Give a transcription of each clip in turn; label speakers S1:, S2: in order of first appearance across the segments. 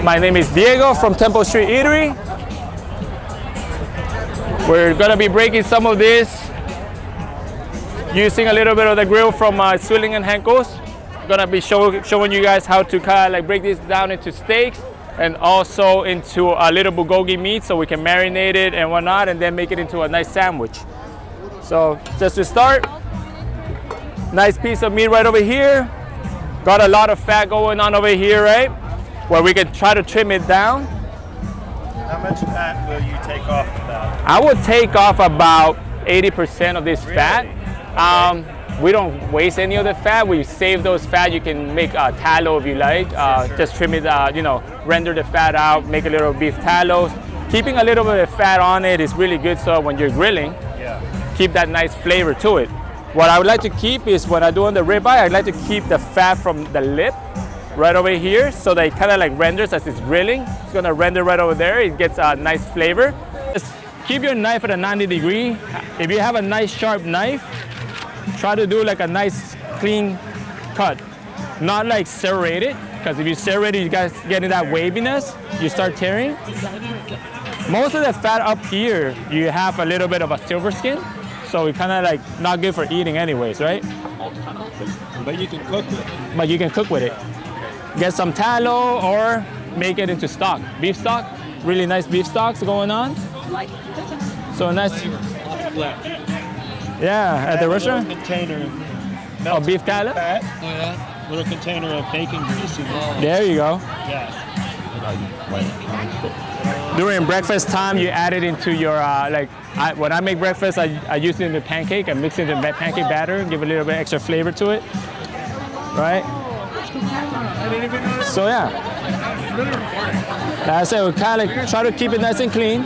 S1: My name is Diego from Temple Street Eatery. We're gonna be breaking some of this using a little bit of the grill from Swilling and Henkel's. Gonna be showing you guys how to kind of like break this down into steaks and also into a little bulgogi meat so we can marinate it and whatnot and then make it into a nice sandwich. So just to start, nice piece of meat right over here. Got a lot of fat going on over here, right? Where we can try to trim it down.
S2: How much fat will you take off of that?
S1: I would take off about 80% of this fat. We don't waste any of the fat. We save those fat. You can make tallow if you like.
S2: Sure.
S1: Just trim it, render the fat out, make a little beef tallow. Keeping a little bit of fat on it is really good so when you're grilling, keep that nice flavor to it. What I would like to keep is when I do on the ribeye, I'd like to keep the fat from the lip right over here so that it kind of like renders as it's grilling. It's gonna render right over there. It gets a nice flavor. Just keep your knife at a 90 degree. If you have a nice sharp knife, try to do like a nice clean cut. Not like serrated, because if you serrate it, you guys get in that waviness, you start tearing. Most of the fat up here, you have a little bit of a silver skin. So it's kind of like not good for eating anyways, right?
S2: But you can cook with it.
S1: But you can cook with it. Get some tallow or make it into stock. Beef stock, really nice beef stocks going on. So nice. Yeah, at the restaurant?
S2: Little container.
S1: Oh, beef tallow?
S2: Fat. Oh, yeah. Little container of bacon grease.
S1: There you go.
S2: Yeah.
S1: During breakfast time, you add it into your, when I make breakfast, I use it in the pancake. I mix it in the pancake batter, give a little bit extra flavor to it, right? So yeah. Like I said, we kind of like try to keep it nice and clean.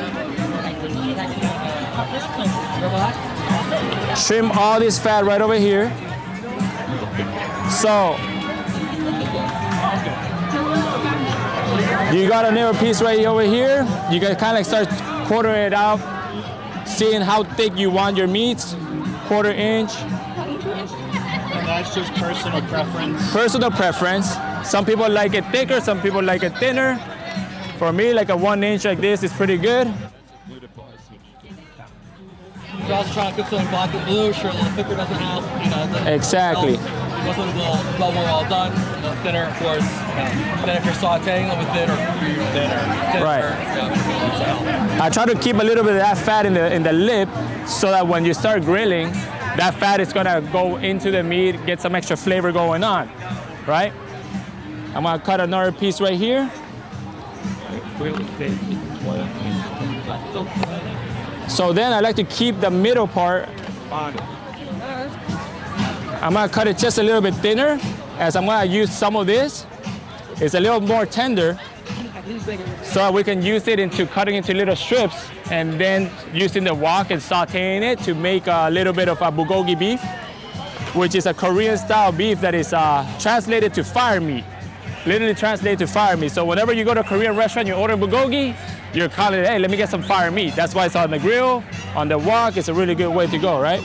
S1: Trim all this fat right over here. So, you got a narrow piece right over here. You can kind of like start quartering it out, seeing how thick you want your meats, 1/4 inch.
S2: And that's just personal preference.
S1: Personal preference. Some people like it thicker, some people like it thinner. For me, like a 1 inch like this is pretty good.
S3: You're also trying to cook something black and blue, sure, a little thicker doesn't help.
S1: Exactly.
S3: Most of them will well done. Thinner, of course. Then if you're sauteing, a little bit thinner.
S1: Right. I try to keep a little bit of that fat in the lip so that when you start grilling, that fat is gonna go into the meat, get some extra flavor going on, right? I'm gonna cut another piece right here. So then I like to keep the middle part. I'm gonna cut it just a little bit thinner as I'm gonna use some of this. It's a little more tender so we can use it into cutting into little strips and then using the wok and sauteing it to make a little bit of a bulgogi beef, which is a Korean style beef that is translated to fire meat. Literally translated to fire meat. So whenever you go to a Korean restaurant, you order bulgogi, you're calling it, hey, let me get some fire meat. That's why it's on the grill, on the wok. It's a really good way to go, right?